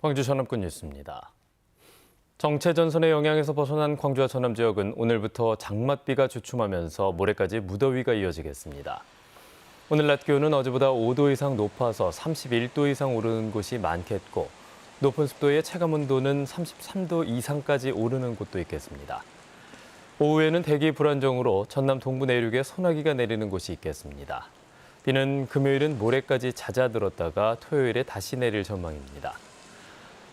광주 전남권 뉴스입니다. 정체전선의 영향에서 벗어난 광주와 전남 지역은 오늘부터 장맛비가 주춤하면서 모레까지 무더위가 이어지겠습니다. 오늘 낮 기온은 어제보다 5도 이상 높아서 31도 이상 오르는 곳이 많겠고 높은 습도의 체감온도는 33도 이상까지 오르는 곳도 있겠습니다. 오후에는 대기 불안정으로 전남 동부 내륙에 소나기가 내리는 곳이 있겠습니다. 비는 금요일은 모레까지 잦아들었다가 토요일에 다시 내릴 전망입니다.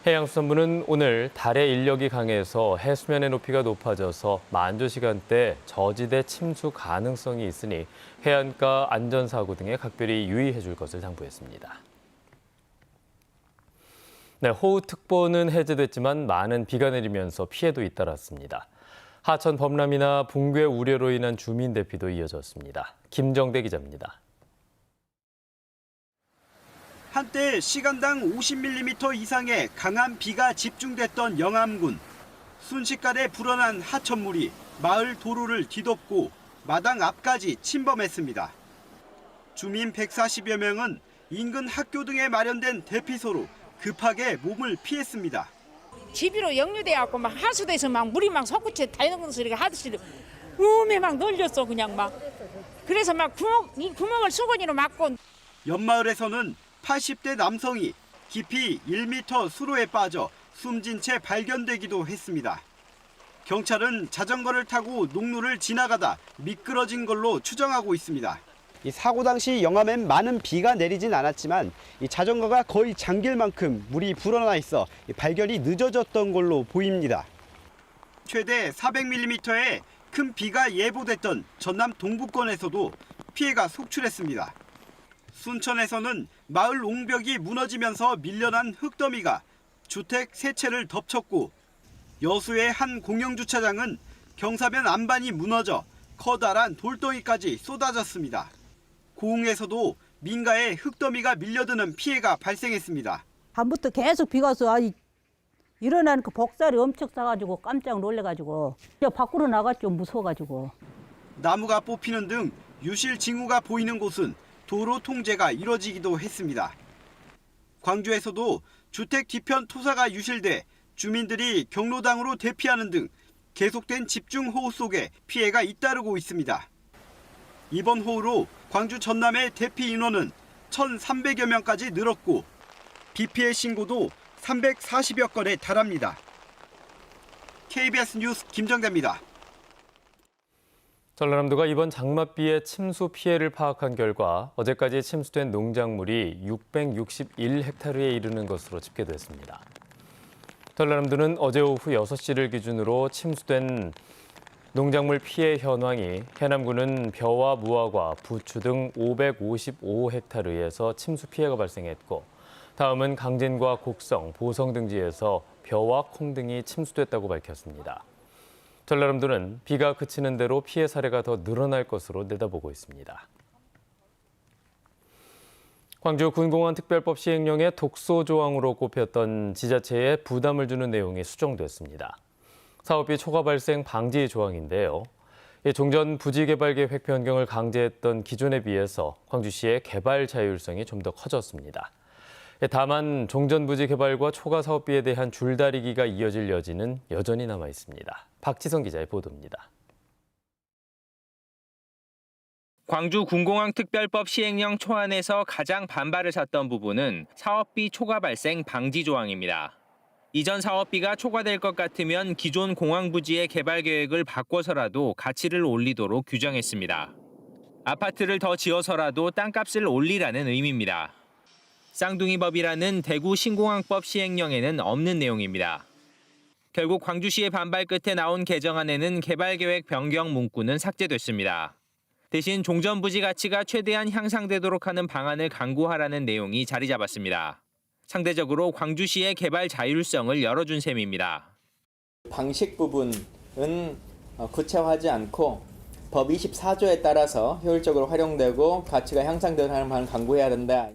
해양수산부는 오늘 달의 인력이 강해서 해수면의 높이가 높아져서 만조 시간대 저지대 침수 가능성이 있으니 해안가 안전사고 등에 각별히 유의해 줄 것을 당부했습니다. 네, 호우특보는 해제됐지만 많은 비가 내리면서 피해도 잇따랐습니다. 하천 범람이나 붕괴 우려로 인한 주민 대피도 이어졌습니다. 김정대 기자입니다. 한때 시간당 50mm 이상의 강한 비가 집중됐던 영암군. 순식간에 불어난 하천물이 마을 도로를 뒤덮고 마당 앞까지 침범했습니다. 주민 140여 명은 인근 학교 등에 마련된 대피소로 급하게 몸을 피했습니다. 집으로 역류돼갖고 막 하수도에서 막 물이 막 솟구쳐 다니는 소리가 하듯이 음에 막 널렸어 그냥 막. 그래서 막 구멍을 수건으로 막고. 옆마을에서는 80대 남성이 깊이 1m 수로에 빠져 숨진 채 발견되기도 했습니다. 경찰은 자전거를 타고 농로를 지나가다 미끄러진 걸로 추정하고 있습니다. 이 사고 당시 영암엔 많은 비가 내리진 않았지만 이 자전거가 거의 잠길 만큼 물이 불어나 있어 발견이 늦어졌던 걸로 보입니다. 최대 400mm의 큰 비가 예보됐던 전남 동부권에서도 피해가 속출했습니다. 순천에서는 마을 옹벽이 무너지면서 밀려난 흙더미가 주택 세 채를 덮쳤고 여수의 한 공영주차장은 경사면 안반이 무너져 커다란 돌덩이까지 쏟아졌습니다. 고흥에서도 민가에 흙더미가 밀려드는 피해가 발생했습니다. 밤부터 계속 비가 와서 일어나는 그 복살이 엄청 싸가지고 깜짝 놀래가지고 밖으로 나갔죠. 무서워가지고. 나무가 뽑히는 등 유실 징후가 보이는 곳은 도로 통제가 이뤄지기도 했습니다. 광주에서도 주택 뒤편 토사가 유실돼 주민들이 경로당으로 대피하는 등 계속된 집중호우 속에 피해가 잇따르고 있습니다. 이번 호우로 광주 전남의 대피 인원은 1,300여 명까지 늘었고 비 피해 신고도 340여 건에 달합니다. KBS 뉴스 김정대입니다. 전라남도가 이번 장맛비의 침수 피해를 파악한 결과 어제까지 침수된 농작물이 661헥타르에 이르는 것으로 집계됐습니다. 전라남도는 어제 오후 6시를 기준으로 침수된 농작물 피해 현황이 해남군은 벼와 무화과, 부추 등 555헥타르에서 침수 피해가 발생했고 다음은 강진과 곡성, 보성 등지에서 벼와 콩 등이 침수됐다고 밝혔습니다. 전라남도는 비가 그치는 대로 피해 사례가 더 늘어날 것으로 내다보고 있습니다. 광주 군공안특별법 시행령의 독소 조항으로 꼽혔던 지자체에 부담을 주는 내용이 수정됐습니다. 사업비 초과 발생 방지 조항인데요. 종전 부지개발계획 변경을 강제했던 기존에 비해서 광주시의 개발 자율성이 좀 더 커졌습니다. 다만 종전 부지 개발과 초과 사업비에 대한 줄다리기가 이어질 여지는 여전히 남아 있습니다. 박지성 기자의 보도입니다. 광주 군공항특별법 시행령 초안에서 가장 반발을 샀던 부분은 사업비 초과 발생 방지 조항입니다. 이전 사업비가 초과될 것 같으면 기존 공항 부지의 개발 계획을 바꿔서라도 가치를 올리도록 규정했습니다. 아파트를 더 지어서라도 땅값을 올리라는 의미입니다. 쌍둥이법이라는 대구 신공항법 시행령에는 없는 내용입니다. 결국 광주시의 반발 끝에 나온 개정안에는 개발계획 변경 문구는 삭제됐습니다. 대신 종전부지 가치가 최대한 향상되도록 하는 방안을 강구하라는 내용이 자리 잡았습니다. 상대적으로 광주시의 개발 자율성을 열어준 셈입니다. 방식 부분은 구체화하지 않고 법 24조에 따라서 효율적으로 활용되고 가치가 향상되도록 하는 방안을 강구해야 된다.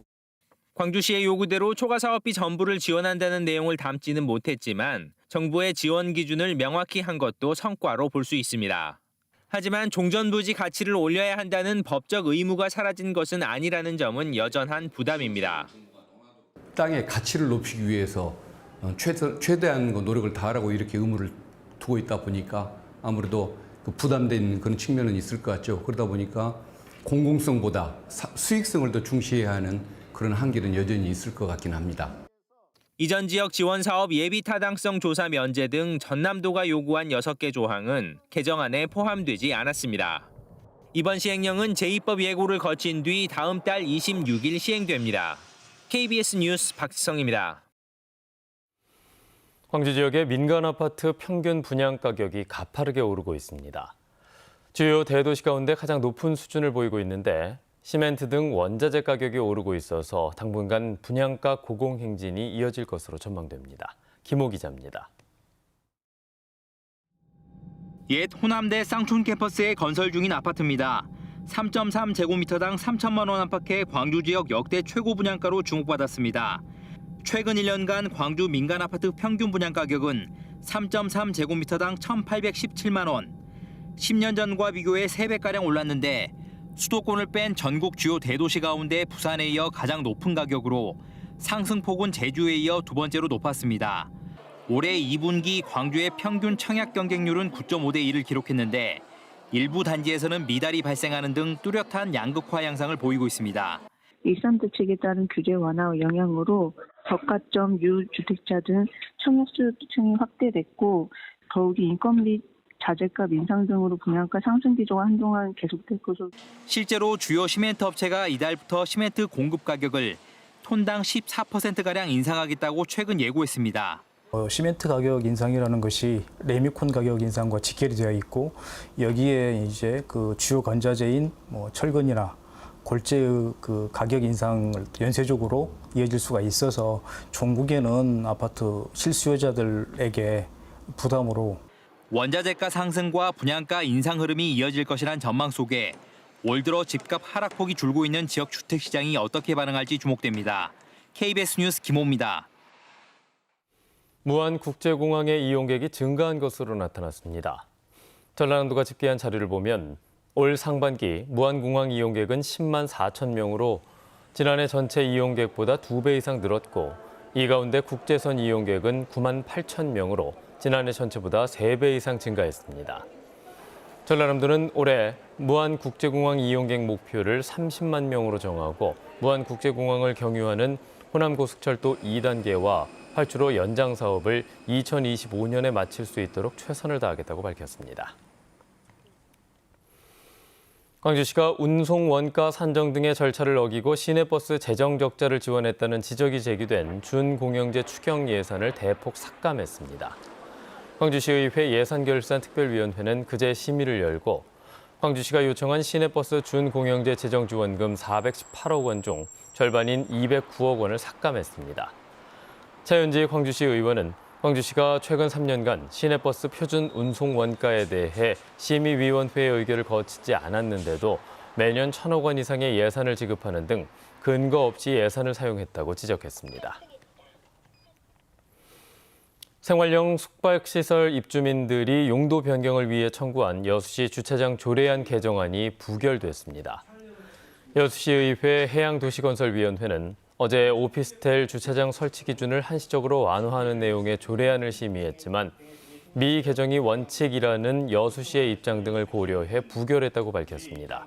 광주시의 요구대로 초과 사업비 전부를 지원한다는 내용을 담지는 못했지만 정부의 지원 기준을 명확히 한 것도 성과로 볼 수 있습니다. 하지만 종전부지 가치를 올려야 한다는 법적 의무가 사라진 것은 아니라는 점은 여전한 부담입니다. 땅의 가치를 높이기 위해서 최대한 노력을 다하라고 이렇게 의무를 두고 있다 보니까 아무래도 부담된 그런 측면은 있을 것 같죠. 그러다 보니까 공공성보다 수익성을 더 중시해야 하는 그런 한계는 여전히 있을 것 같긴 합니다. 이전 지역 지원 사업 예비 타당성 조사 면제 등 전남도가 요구한 6개 조항은 개정안에 포함되지 않았습니다. 이번 시행령은 제2법 예고를 거친 뒤 다음 달 26일 시행됩니다. KBS 뉴스 박지성입니다. 광주 지역의 민간 아파트 평균 분양 가격이 가파르게 오르고 있습니다. 주요 대도시 가운데 가장 높은 수준을 보이고 있는데 시멘트 등 원자재 가격이 오르고 있어서 당분간 분양가 고공행진이 이어질 것으로 전망됩니다. 김호 기자입니다. 옛 호남대 쌍촌 캠퍼스에 건설 중인 아파트입니다. 3.3제곱미터당 3천만 원 안팎의 광주 지역 역대 최고 분양가로 주목받았습니다. 최근 1년간 광주 민간 아파트 평균 분양 가격은 3.3제곱미터당 1,817만 원. 10년 전과 비교해 3배가량 올랐는데 수도권을 뺀 전국 주요 대도시 가운데 부산에 이어 가장 높은 가격으로 상승폭은 제주에 이어 두 번째로 높았습니다. 올해 2분기 광주의 평균 청약 경쟁률은 9.5대 1을 기록했는데 일부 단지에서는 미달이 발생하는 등 뚜렷한 양극화 양상을 보이고 있습니다. 일산대책에 따른 규제 완화 영향으로 저가점 유주택자 등 청약수요층이 확대됐고 더욱이 인건 및 자재값 인상 등으로 분양가 상승 기조가 한동안 계속될 것으로. 실제로 주요 시멘트 업체가 이달부터 시멘트 공급 가격을 톤당 14%가량 인상하겠다고 최근 예고했습니다. 시멘트 가격 인상이라는 것이 레미콘 가격 인상과 직결이 되어 있고 여기에 이제 그 주요 건자재인 철근이나 골재의 그 가격 인상을 연쇄적으로 이어질 수가 있어서 종국에는 아파트 실수요자들에게 부담으로. 원자재가 상승과 분양가 인상 흐름이 이어질 것이란 전망 속에 올 들어 집값 하락폭이 줄고 있는 지역 주택 시장이 어떻게 반응할지 주목됩니다. KBS 뉴스 김호입니다. 무안국제공항의 이용객이 증가한 것으로 나타났습니다. 전라남도가 집계한 자료를 보면 올 상반기 무안공항 이용객은 10만 4천 명으로 지난해 전체 이용객보다 2배 이상 늘었고 이 가운데 국제선 이용객은 9만 8천 명으로 지난해 전체보다 3배 이상 증가했습니다. 전라남도는 올해 무안국제공항 이용객 목표를 30만 명으로 정하고 무안국제공항을 경유하는 호남고속철도 2단계와 활주로 연장 사업을 2025년에 마칠 수 있도록 최선을 다하겠다고 밝혔습니다. 광주시가 운송 원가 산정 등의 절차를 어기고 시내버스 재정 적자를 지원했다는 지적이 제기된 준공영제 추경 예산을 대폭 삭감했습니다. 광주시의회 예산결산특별위원회는 그제 심의를 열고 광주시가 요청한 시내버스 준공영제 재정지원금 418억 원 중 절반인 209억 원을 삭감했습니다. 차윤지 광주시 의원은 광주시가 최근 3년간 시내버스 표준 운송 원가에 대해 심의위원회의 의결을 거치지 않았는데도 매년 1,000억 원 이상의 예산을 지급하는 등 근거 없이 예산을 사용했다고 지적했습니다. 생활형 숙박시설 입주민들이 용도 변경을 위해 청구한 여수시 주차장 조례안 개정안이 부결됐습니다. 여수시의회 해양도시건설위원회는 어제 오피스텔 주차장 설치 기준을 한시적으로 완화하는 내용의 조례안을 심의했지만 미 개정이 원칙이라는 여수시의 입장 등을 고려해 부결했다고 밝혔습니다.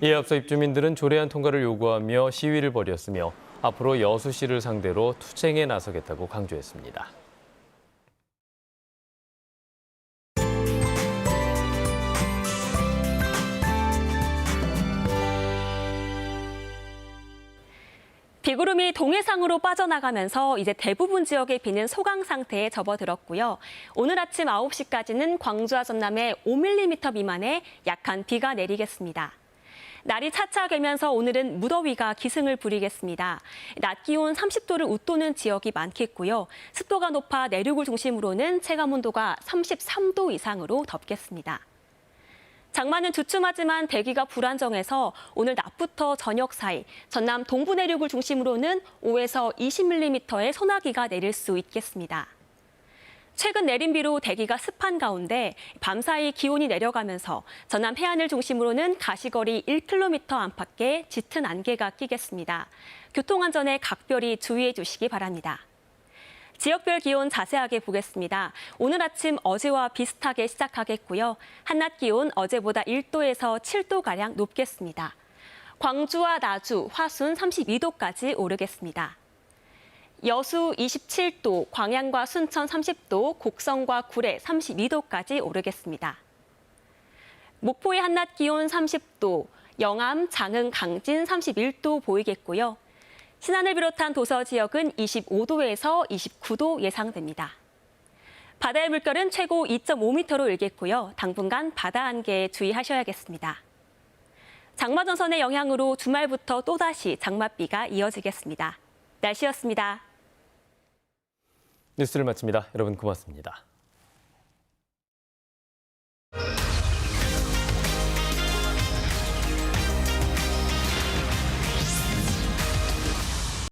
이에 앞서 입주민들은 조례안 통과를 요구하며 시위를 벌였으며 앞으로 여수시를 상대로 투쟁에 나서겠다고 강조했습니다. 비구름이 동해상으로 빠져나가면서 이제 대부분 지역의 비는 소강 상태에 접어들었고요. 오늘 아침 9시까지는 광주와 전남에 5mm 미만의 약한 비가 내리겠습니다. 날이 차차 되면서 오늘은 무더위가 기승을 부리겠습니다. 낮 기온 30도를 웃도는 지역이 많겠고요. 습도가 높아 내륙을 중심으로는 체감온도가 33도 이상으로 덥겠습니다. 장마는 주춤하지만 대기가 불안정해서 오늘 낮부터 저녁 사이 전남 동부 내륙을 중심으로는 5에서 20mm의 소나기가 내릴 수 있겠습니다. 최근 내린 비로 대기가 습한 가운데 밤사이 기온이 내려가면서 전남 해안을 중심으로는 가시거리 1km 안팎에 짙은 안개가 끼겠습니다. 교통안전에 각별히 주의해 주시기 바랍니다. 지역별 기온 자세하게 보겠습니다. 오늘 아침 어제와 비슷하게 시작하겠고요. 한낮 기온 어제보다 1도에서 7도가량 높겠습니다. 광주와 나주, 화순 32도까지 오르겠습니다. 여수 27도, 광양과 순천 30도, 곡성과 구례 32도까지 오르겠습니다. 목포의 한낮 기온 30도, 영암, 장흥, 강진 31도 보이겠고요. 신안을 비롯한 도서 지역은 25도에서 29도 예상됩니다. 바다의 물결은 최고 2.5m로 일겠고요. 당분간 바다 안개에 주의하셔야겠습니다. 장마전선의 영향으로 주말부터 또다시 장맛비가 이어지겠습니다. 날씨였습니다. 뉴스를 마칩니다. 여러분 고맙습니다.